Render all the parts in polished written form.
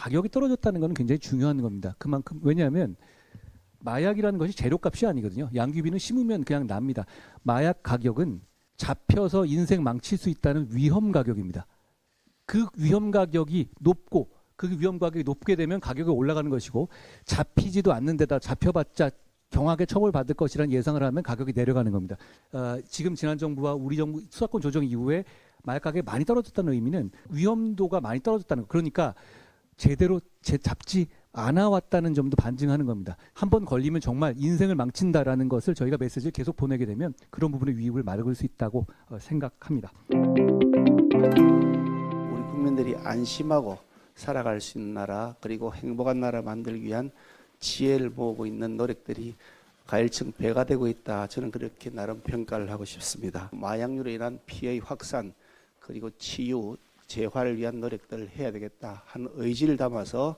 가격이 떨어졌다는 것은 굉장히 중요한 겁니다. 그만큼 왜냐하면 마약이라는 것이 재료값이 아니거든요. 양귀비는 심으면 그냥 납니다. 마약 가격은 잡혀서 인생 망칠 수 있다는 위험 가격입니다. 그 위험 가격이 높고 그 위험 가격이 높게 되면 가격이 올라가는 것이고 잡히지도 않는 데다 잡혀봤자 경하게 처벌받을 것이라는 예상을 하면 가격이 내려가는 겁니다. 지금 지난 정부와 우리 정부 수사권 조정 이후에 마약 가격이 많이 떨어졌다는 의미는 위험도가 많이 떨어졌다는 거. 그러니까 제대로 잡지 않아 왔다는 점도 반증하는 겁니다. 한 번 걸리면 정말 인생을 망친다라는 것을 저희가 메시지를 계속 보내게 되면 그런 부분의 위협을 막을 수 있다고 생각합니다. 우리 국민들이 안심하고 살아갈 수 있는 나라 그리고 행복한 나라 만들기 위한 지혜를 모으고 있는 노력들이 가일층 배가 되고 있다. 저는 그렇게 나름 평가를 하고 싶습니다. 마약류로 인한 피해의 확산 그리고 치유, 재활을 위한 노력들을 해야 되겠다 하는 의지를 담아서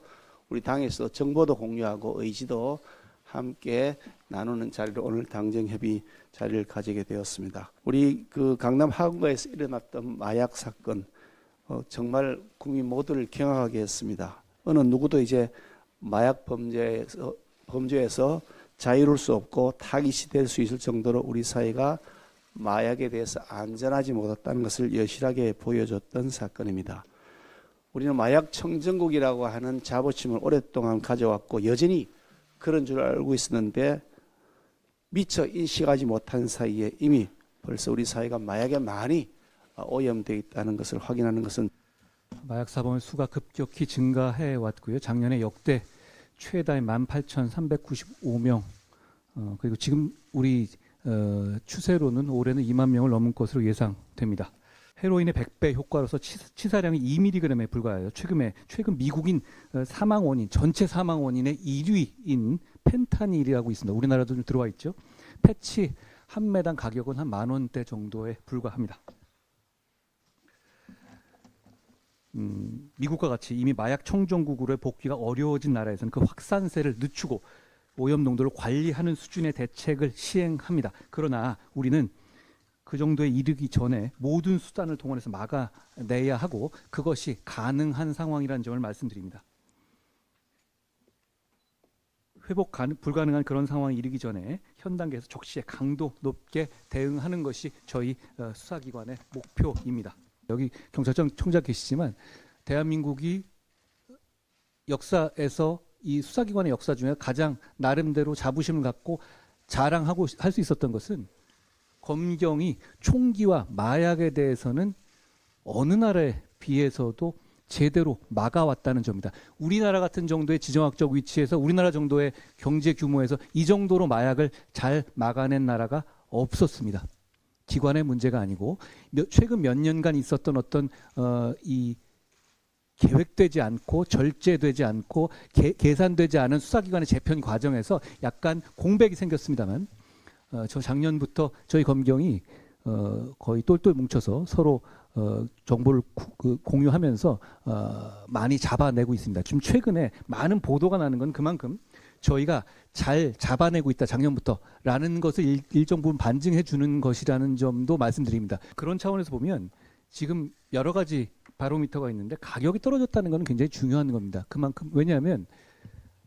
우리 당에서 정보도 공유하고 의지도 함께 나누는 자리를 오늘 당정협의 자리를 가지게 되었습니다. 우리 그 강남 하원가에서 일어났던 마약 사건 정말 국민 모두를 경악하게 했습니다. 어느 누구도 이제 마약 범죄에서 자유로울 수 없고 타깃이 될 수 있을 정도로 우리 사회가 마약에 대해서 안전하지 못했다는 것을 여실하게 보여줬던 사건입니다. 우리는 마약 청정국이라고 하는 자부심을 오랫동안 가져왔고 여전히 그런 줄 알고 있었는데 미처 인식하지 못한 사이에 이미 벌써 우리 사회가 마약에 많이 오염되어 있다는 것을 확인하는 것은 마약 사범의 수가 급격히 증가해 왔고요. 작년에 역대 최다의 18,395명 그리고 지금 우리 추세로는 올해는 2만 명을 넘은 것으로 예상됩니다. 헤로인의 100배 효과로서 치사량이 2mg에 불과해요. 최근 미국인 사망 원인, 전체 사망 원인의 1위인 펜타닐이라고 있습니다. 우리나라도 좀 들어와 있죠. 패치 한 매당 가격은 한 10,000원대 정도에 불과합니다. 미국과 같이 이미 마약 청정국으로의 복귀가 어려워진 나라에서는 그 확산세를 늦추고 오염 농도를 관리하는 수준의 대책을 시행합니다. 그러나 우리는 그 정도에 이르기 전에 모든 수단을 동원해서 막아내야 하고 그것이 가능한 상황이라는 점을 말씀드립니다. 회복 불가능한 그런 상황이 이르기 전에 현 단계에서 적시에 강도 높게 대응하는 것이 저희 수사기관의 목표입니다. 여기 경찰청 청장 계시지만 대한민국이 역사에서 이 수사기관의 역사 중에 가장 나름대로 자부심을 갖고 자랑하고 할 수 있었던 것은 검경이 총기와 마약에 대해서는 어느 나라에 비해서도 제대로 막아왔다는 점입니다. 우리나라 같은 정도의 지정학적 위치에서 우리나라 정도의 경제 규모에서 이 정도로 마약을 잘 막아낸 나라가 없었습니다. 기관의 문제가 아니고 최근 몇 년간 있었던 어떤 이 계획되지 않고 절제되지 않고 계산되지 않은 수사기관의 재편 과정에서 약간 공백이 생겼습니다만 저 작년부터 저희 검경이 거의 똘똘 뭉쳐서 서로 정보를 공유하면서 많이 잡아내고 있습니다. 지금 최근에 많은 보도가 나는 건 그만큼 저희가 잘 잡아내고 있다 작년부터라는 것을 일정 부분 반증해 주는 것이라는 점도 말씀드립니다. 그런 차원에서 보면 지금 여러 가지 바로미터가 있는데 가격이 떨어졌다는 것은 굉장히 중요한 겁니다. 그만큼 왜냐하면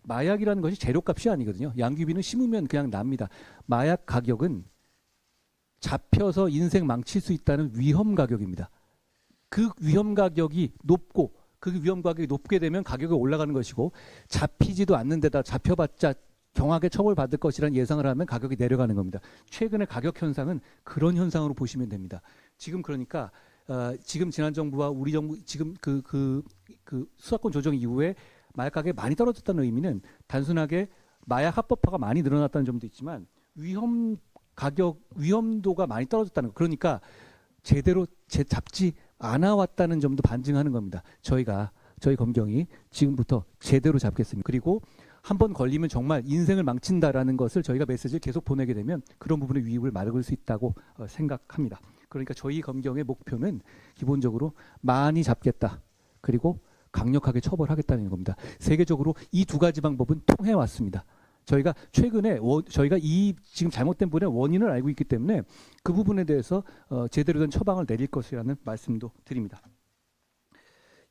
마약이라는 것이 재료값이 아니거든요. 양귀비는 심으면 그냥 납니다. 마약 가격은 잡혀서 인생 망칠 수 있다는 위험 가격입니다. 그 위험 가격이 높고 그 위험 가격이 높게 되면 가격이 올라가는 것이고 잡히지도 않는 데다 잡혀봤자 경하게 처벌받을 것이라는 예상을 하면 가격이 내려가는 겁니다. 최근의 가격 현상은 그런 현상으로 보시면 됩니다. 지금 그러니까 지금 지난 정부와 우리 정부 지금 그 수사권 조정 이후에 마약 가격이 많이 떨어졌다는 의미는 단순하게 마약 합법화가 많이 늘어났다는 점도 있지만 위험도가 많이 떨어졌다는 거. 그러니까 제대로 잡지 않아 왔다는 점도 반증하는 겁니다. 저희 검경이 지금부터 제대로 잡겠습니다. 그리고 한 번 걸리면 정말 인생을 망친다라는 것을 저희가 메시지를 계속 보내게 되면 그런 부분의 위협을 막을 수 있다고 생각합니다. 그러니까 저희 검경의 목표는 기본적으로 많이 잡겠다. 그리고 강력하게 처벌하겠다는 겁니다. 세계적으로 이 두 가지 방법은 통해 왔습니다. 저희가 최근에 저희가 이 지금 잘못된 부분의 원인을 알고 있기 때문에 그 부분에 대해서 제대로 된 처방을 내릴 것이라는 말씀도 드립니다.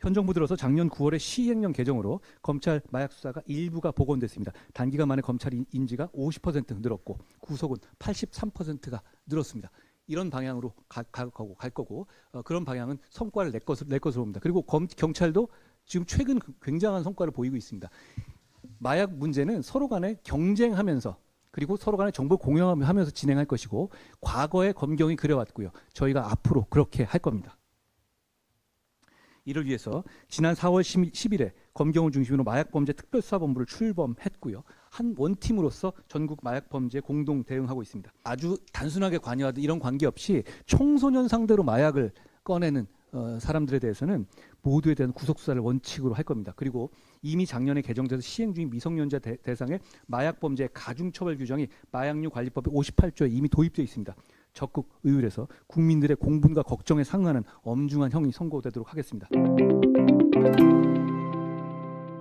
현 정부 들어서 작년 9월에 시행령 개정으로 검찰 마약 수사가 일부가 복원됐습니다. 단기간 만에 검찰 인지가 50% 늘었고 구속은 83%가 늘었습니다. 이런 방향으로 갈 거고 그런 방향은 성과를 낼 것으로 봅니다. 그리고 경찰도 지금 최근 굉장한 성과를 보이고 있습니다. 마약 문제는 서로 간에 경쟁하면서 그리고 서로 간에 정보 공유하면서 진행할 것이고 과거에 검경이 그래왔고요. 저희가 앞으로 그렇게 할 겁니다. 이를 위해서 지난 4월 10일에 검경을 중심으로 마약범죄 특별수사본부를 출범했고요. 한 원팀으로서 전국 마약범죄 공동 대응하고 있습니다. 아주 단순하게 관여하듯 이런 관계없이 청소년 상대로 마약을 꺼내는 사람들에 대해서는 모두에 대한 구속수사를 원칙으로 할 겁니다. 그리고 이미 작년에 개정돼서 시행 중인 미성년자 대상의 마약범죄 가중처벌 규정이 마약류 관리법 58조에 이미 도입되어 있습니다. 적극 의율해서 국민들의 공분과 걱정에 상응하는 엄중한 형이 선고되도록 하겠습니다.